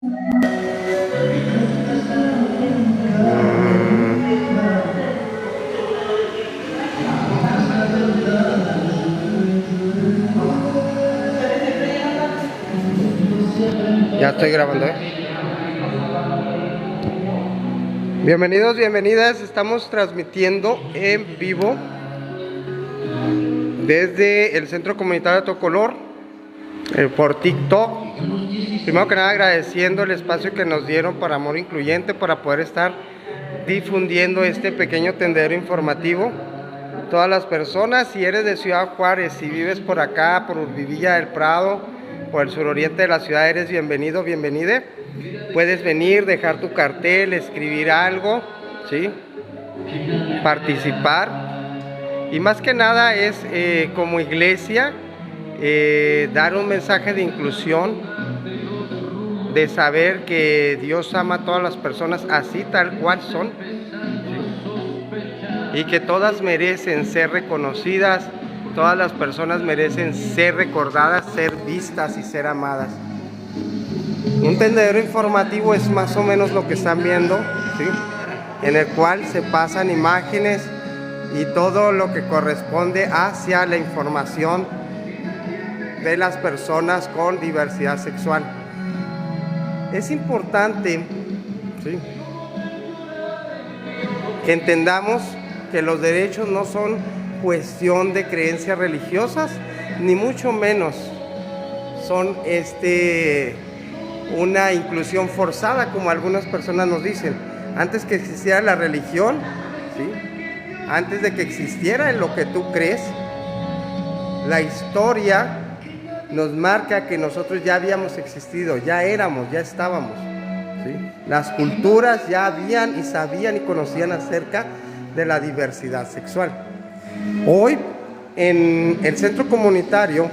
Ya estoy grabando, Bienvenidos, bienvenidas. Estamos transmitiendo en vivo desde el Centro Comunitario Tocolor por TikTok. Primero que nada, agradeciendo el espacio que nos dieron para Amor Incluyente, para poder estar difundiendo este pequeño tendero informativo. Todas las personas, si eres de Ciudad Juárez, si vives por acá, por Urbivilla del Prado, por el suroriente de la ciudad, eres bienvenido, bienvenide. Puedes venir, dejar tu cartel, escribir algo, ¿sí? Participar. Y más que nada es como iglesia dar un mensaje de inclusión, de saber que Dios ama a todas las personas así tal cual son, ¿sí? Y que todas merecen ser reconocidas, todas las personas merecen ser recordadas, ser vistas y ser amadas. Un tendedero informativo es más o menos lo que están viendo, ¿sí? En el cual se pasan imágenes y todo lo que corresponde hacia la información de las personas con diversidad sexual. Es importante, ¿sí?, que entendamos que los derechos no son cuestión de creencias religiosas, ni mucho menos son una inclusión forzada, como algunas personas nos dicen. Antes que existiera la religión, ¿sí?, antes de que existiera en lo que tú crees, la historia nos marca que nosotros ya habíamos existido, ya éramos, ya estábamos, ¿sí? Las culturas ya habían y sabían y conocían acerca de la diversidad sexual. Hoy en el centro comunitario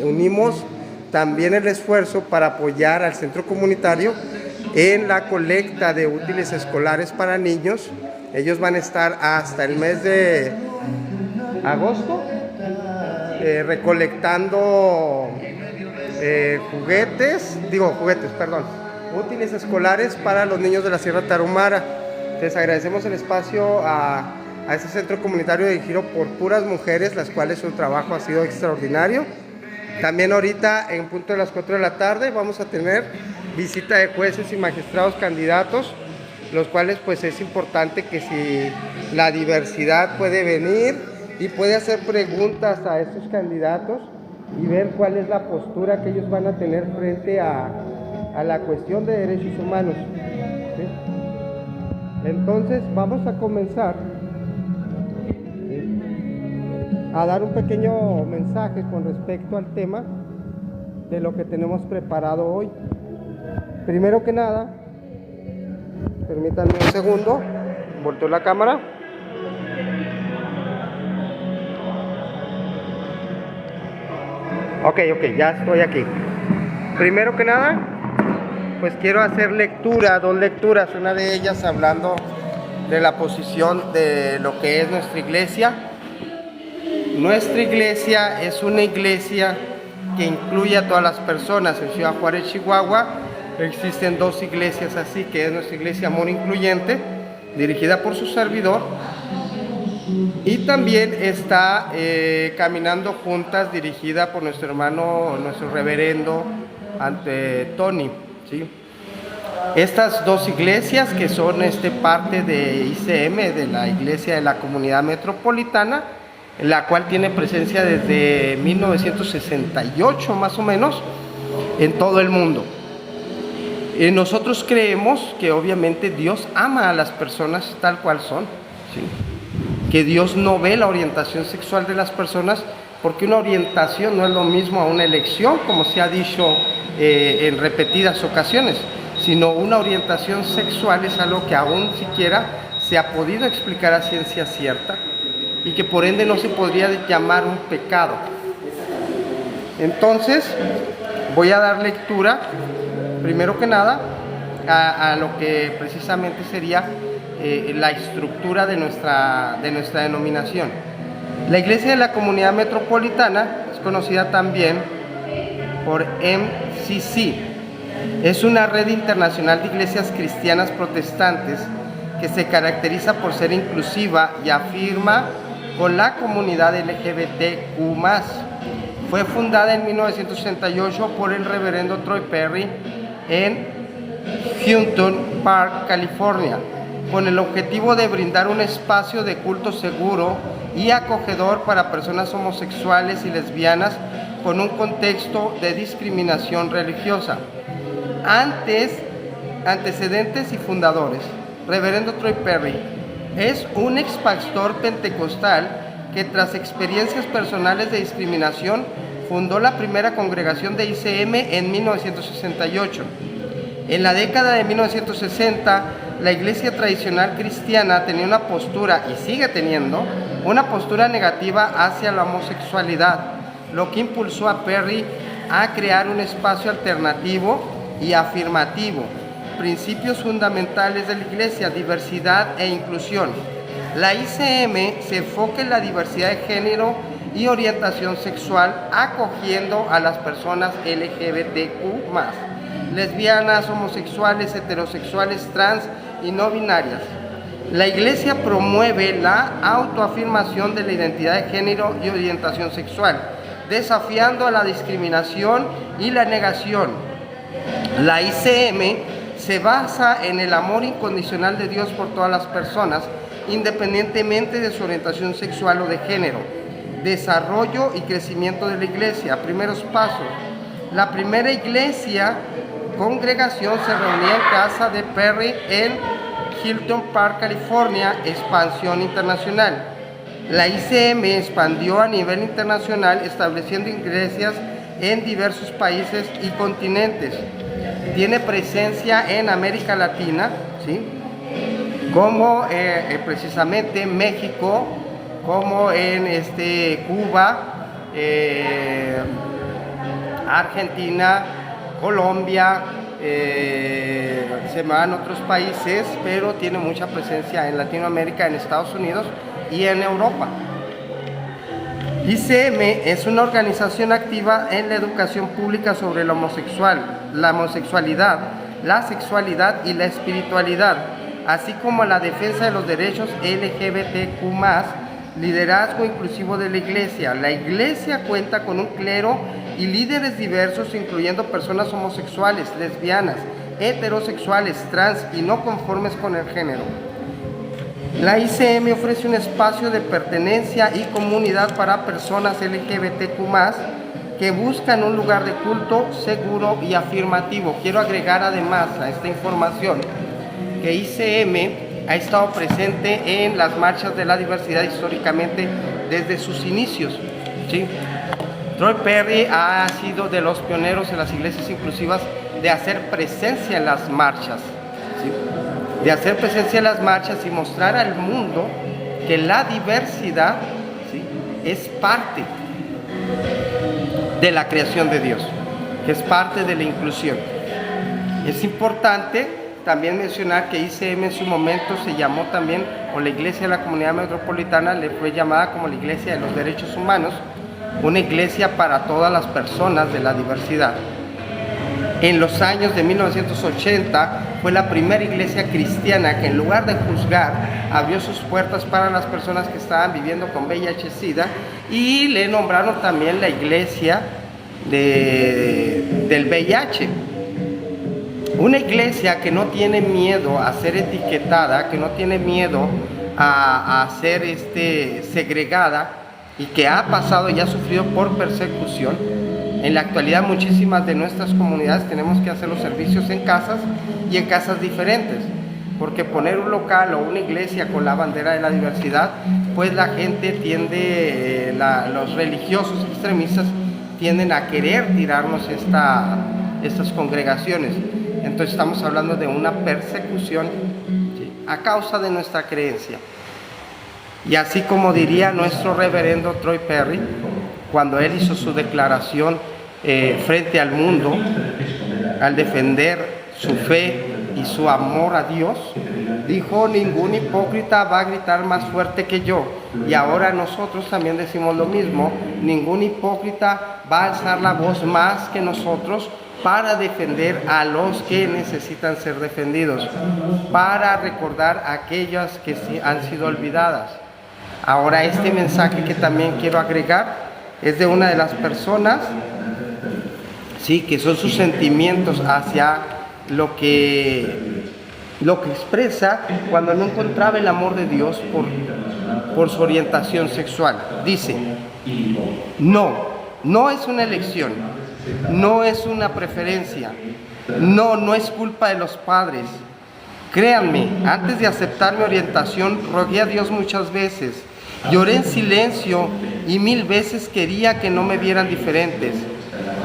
unimos también el esfuerzo para apoyar al centro comunitario en la colecta de útiles escolares para niños. Ellos van a estar hasta el mes de agosto recolectando útiles escolares para los niños de la Sierra Tarahumara. Les agradecemos el espacio a este centro comunitario dirigido por puras mujeres, las cuales su trabajo ha sido extraordinario. También ahorita en punto de las 4 de la tarde vamos a tener visita de jueces y magistrados candidatos, los cuales pues es importante que si la diversidad puede venir y puede hacer preguntas a estos candidatos y ver cuál es la postura que ellos van a tener frente a la cuestión de derechos humanos, ¿sí? Entonces vamos a comenzar, ¿sí?, a dar un pequeño mensaje con respecto al tema de lo que tenemos preparado hoy. Primero que nada, permítanme un segundo, volteo la cámara. Ok, ya estoy aquí. Primero que nada, pues quiero hacer dos lecturas, una de ellas hablando de la posición de lo que es nuestra iglesia. Nuestra iglesia es una iglesia que incluye a todas las personas. En Ciudad Juárez, Chihuahua, existen dos iglesias así, que es nuestra iglesia Amor Incluyente, dirigida por su servidor, y también está Caminando Juntas, dirigida por nuestro hermano, nuestro reverendo Tony, ¿sí? Estas dos iglesias, que son parte de ICM, de la Iglesia de la Comunidad Metropolitana, la cual tiene presencia desde 1968 más o menos en todo el mundo. Nosotros creemos que obviamente Dios ama a las personas tal cual son, ¿sí?, que Dios no ve la orientación sexual de las personas, porque una orientación no es lo mismo a una elección, como se ha dicho en repetidas ocasiones, sino una orientación sexual es algo que aún siquiera se ha podido explicar a ciencia cierta y que por ende no se podría llamar un pecado. Entonces voy a dar lectura, primero que nada, a lo que precisamente sería la estructura de nuestra denominación. La Iglesia de la Comunidad Metropolitana es conocida también por MCC, Es una red internacional de iglesias cristianas protestantes que se caracteriza por ser inclusiva y afirma con la comunidad LGBTQ+. Fue fundada en 1968 por el reverendo Troy Perry en Huntington Park, California, con el objetivo de brindar un espacio de culto seguro y acogedor para personas homosexuales y lesbianas con un contexto de discriminación religiosa. Antecedentes y fundadores. Reverendo Troy Perry es un ex pastor pentecostal que tras experiencias personales de discriminación fundó la primera congregación de ICM en 1968. En la década de 1960, la iglesia tradicional cristiana tenía una postura, y sigue teniendo, una postura negativa hacia la homosexualidad, lo que impulsó a Perry a crear un espacio alternativo y afirmativo. Principios fundamentales de la iglesia: diversidad e inclusión. La ICM se enfoca en la diversidad de género y orientación sexual, acogiendo a las personas LGBTQ+, lesbianas, homosexuales, heterosexuales, trans y no binarias. La iglesia promueve la autoafirmación de la identidad de género y orientación sexual, desafiando a la discriminación y la negación. La ICM se basa en el amor incondicional de Dios por todas las personas, independientemente de su orientación sexual o de género. Desarrollo y crecimiento de la iglesia. Primeros pasos. La primera congregación se reunía en casa de Perry en Huntington Park, California. Expansión internacional. La ICM expandió a nivel internacional, estableciendo iglesias en diversos países y continentes. Tiene presencia en América Latina, ¿sí?, como precisamente México, como en Cuba, Argentina, Colombia, se me van otros países, pero tiene mucha presencia en Latinoamérica, en Estados Unidos y en Europa. ICM es una organización activa en la educación pública sobre la homosexualidad, la sexualidad y la espiritualidad, así como la defensa de los derechos LGBTQ+, liderazgo inclusivo de la iglesia. La iglesia cuenta con un clero y líderes diversos, incluyendo personas homosexuales, lesbianas, heterosexuales, trans y no conformes con el género. La ICM ofrece un espacio de pertenencia y comunidad para personas LGBTQ+, que buscan un lugar de culto seguro y afirmativo. Quiero agregar además a esta información que ICM ha estado presente en las marchas de la diversidad históricamente desde sus inicios, ¿sí? Troy Perry ha sido de los pioneros en las iglesias inclusivas de hacer presencia en las marchas, ¿sí?, de hacer presencia en las marchas y mostrar al mundo que la diversidad, ¿sí?, es parte de la creación de Dios, que es parte de la inclusión. Es importante también mencionar que ICM en su momento se llamó también, o la Iglesia de la Comunidad Metropolitana le fue llamada como la Iglesia de los Derechos Humanos, una iglesia para todas las personas de la diversidad. En los años de 1980 fue la primera iglesia cristiana que, en lugar de juzgar, abrió sus puertas para las personas que estaban viviendo con VIH-Sida, y le nombraron también la iglesia del VIH. Una iglesia que no tiene miedo a ser etiquetada, que no tiene miedo a ser segregada, y que ha pasado y ha sufrido por persecución. En la actualidad muchísimas de nuestras comunidades tenemos que hacer los servicios en casas y en casas diferentes, porque poner un local o una iglesia con la bandera de la diversidad, pues la gente tiende, los religiosos extremistas tienden a querer tirarnos estas congregaciones. Entonces estamos hablando de una persecución, ¿sí?, a causa de nuestra creencia. Y así como diría nuestro reverendo Troy Perry, cuando él hizo su declaración frente al mundo, al defender su fe y su amor a Dios, dijo: ningún hipócrita va a gritar más fuerte que yo. Y ahora nosotros también decimos lo mismo: ningún hipócrita va a alzar la voz más que nosotros, para defender a los que necesitan ser defendidos, para recordar a aquellas que han sido olvidadas. Ahora, este mensaje que también quiero agregar es de una de las personas, sí, que son sus sentimientos hacia lo que expresa cuando no encontraba el amor de Dios por su orientación sexual. Dice: no es una elección, no es una preferencia, no es culpa de los padres. Créanme, antes de aceptar mi orientación, rogué a Dios muchas veces, lloré en silencio y 1000 veces quería que no me vieran diferentes.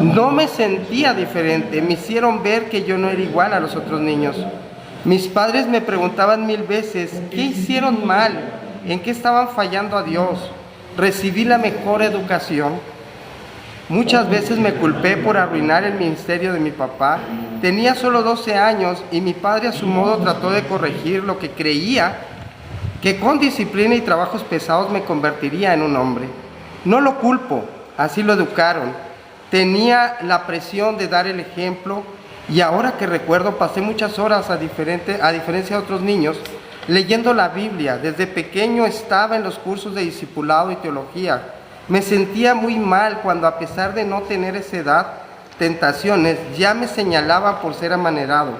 No me sentía diferente, me hicieron ver que yo no era igual a los otros niños. Mis padres me preguntaban 1000 veces, ¿qué hicieron mal? ¿En qué estaban fallando a Dios? ¿Recibí la mejor educación? Muchas veces me culpé por arruinar el ministerio de mi papá. Tenía solo 12 años y mi padre a su modo trató de corregir lo que creía que con disciplina y trabajos pesados me convertiría en un hombre. No lo culpo, así lo educaron. Tenía la presión de dar el ejemplo y ahora que recuerdo pasé muchas horas, a diferencia de otros niños, leyendo la Biblia. Desde pequeño estaba en los cursos de discipulado y teología. Me sentía muy mal cuando, a pesar de no tener esa edad, tentaciones, ya me señalaban por ser amanerado.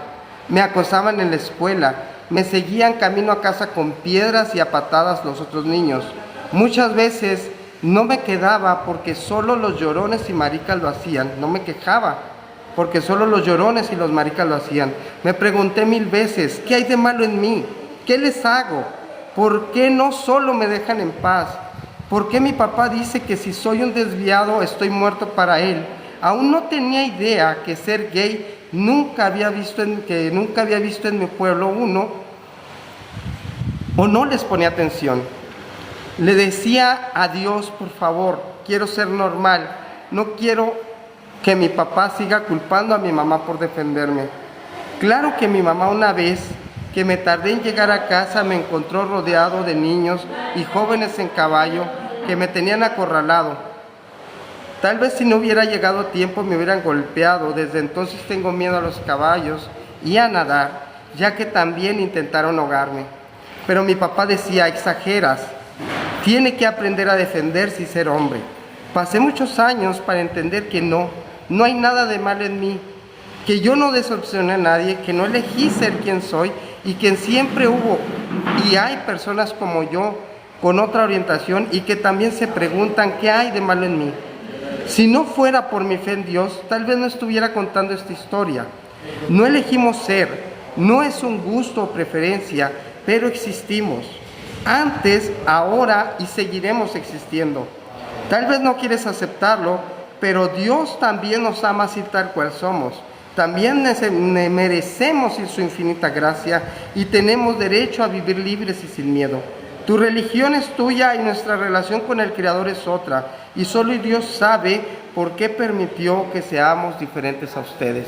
Me acosaban en la escuela, me seguían camino a casa con piedras y a patadas los otros niños. Muchas veces no me quedaba porque solo los llorones y maricas lo hacían. No me quejaba porque solo los llorones y los maricas lo hacían. Me pregunté 1000 veces, ¿qué hay de malo en mí? ¿Qué les hago? ¿Por qué no solo me dejan en paz? ¿Por qué mi papá dice que si soy un desviado estoy muerto para él? Aún no tenía idea que ser gay nunca había visto en mi pueblo uno, o no les ponía atención. Le decía a Dios, por favor, quiero ser normal, no quiero que mi papá siga culpando a mi mamá por defenderme. Claro que mi mamá, una vez que me tardé en llegar a casa, me encontró rodeado de niños y jóvenes en caballo que me tenían acorralado. Tal vez si no hubiera llegado a tiempo me hubieran golpeado. Desde entonces tengo miedo a los caballos y a nadar, ya que también intentaron ahogarme. Pero mi papá decía, exageras, tiene que aprender a defenderse y ser hombre. Pasé muchos años para entender que no hay nada de malo en mí, que yo no decepcioné a nadie, que no elegí ser quien soy y que siempre hubo y hay personas como yo con otra orientación y que también se preguntan qué hay de malo en mí. Si no fuera por mi fe en Dios, tal vez no estuviera contando esta historia. No elegimos ser, no es un gusto o preferencia, pero existimos. Antes, ahora y seguiremos existiendo. Tal vez no quieres aceptarlo, pero Dios también nos ama así tal cual somos. También merecemos su infinita gracia y tenemos derecho a vivir libres y sin miedo. Tu religión es tuya y nuestra relación con el Creador es otra. Y solo Dios sabe por qué permitió que seamos diferentes a ustedes.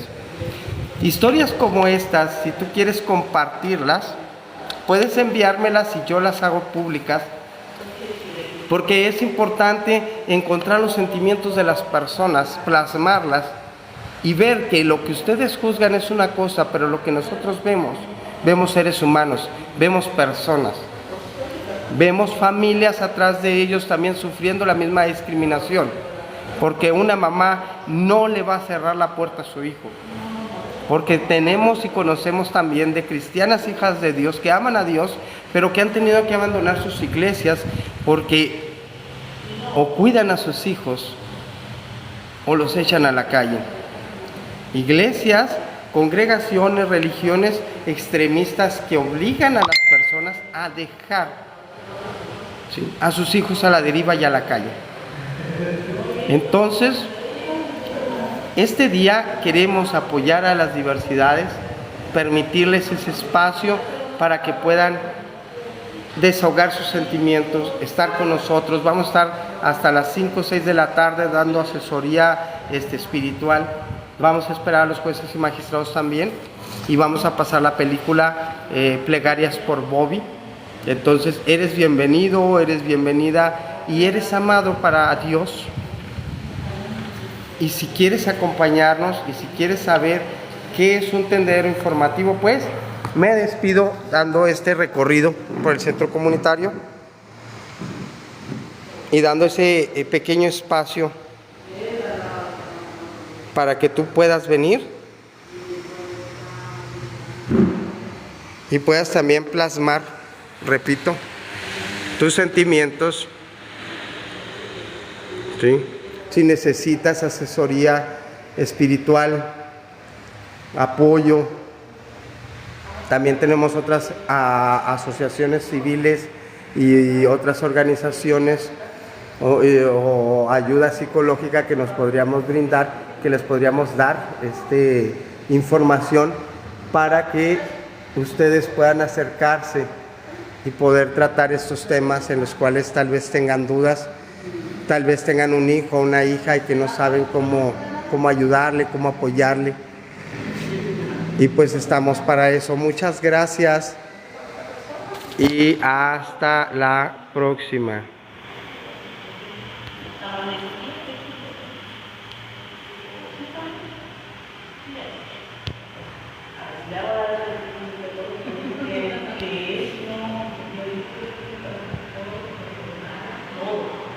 Historias como estas, si tú quieres compartirlas, puedes enviármelas y yo las hago públicas, porque es importante encontrar los sentimientos de las personas, plasmarlas y ver que lo que ustedes juzgan es una cosa, pero lo que nosotros vemos seres humanos, vemos personas, vemos familias atrás de ellos también sufriendo la misma discriminación, porque una mamá no le va a cerrar la puerta a su hijo. Porque tenemos y conocemos también de cristianas hijas de Dios que aman a Dios, pero que han tenido que abandonar sus iglesias porque o cuidan a sus hijos o los echan a la calle. Iglesias, congregaciones, religiones extremistas que obligan a las personas a dejar, ¿sí?, a sus hijos a la deriva y a la calle. Entonces, este día queremos apoyar a las diversidades, permitirles ese espacio para que puedan desahogar sus sentimientos, estar con nosotros. Vamos a estar hasta las 5 o 6 de la tarde dando asesoría espiritual. Vamos a esperar a los jueces y magistrados también y vamos a pasar la película Plegarias por Bobby. Entonces, eres bienvenido, eres bienvenida y eres amado para Dios. Y si quieres acompañarnos y si quieres saber qué es un tendedero informativo, pues me despido dando este recorrido por el centro comunitario y dando ese pequeño espacio para que tú puedas venir y puedas también plasmar, repito, tus sentimientos, ¿sí? Si necesitas asesoría espiritual, apoyo, también tenemos otras asociaciones civiles y otras organizaciones o ayuda psicológica que nos podríamos brindar, que les podríamos dar información para que ustedes puedan acercarse y poder tratar estos temas en los cuales tal vez tengan dudas, tal vez tengan un hijo o una hija y que no saben cómo ayudarle, cómo apoyarle. Y pues estamos para eso. Muchas gracias y hasta la próxima.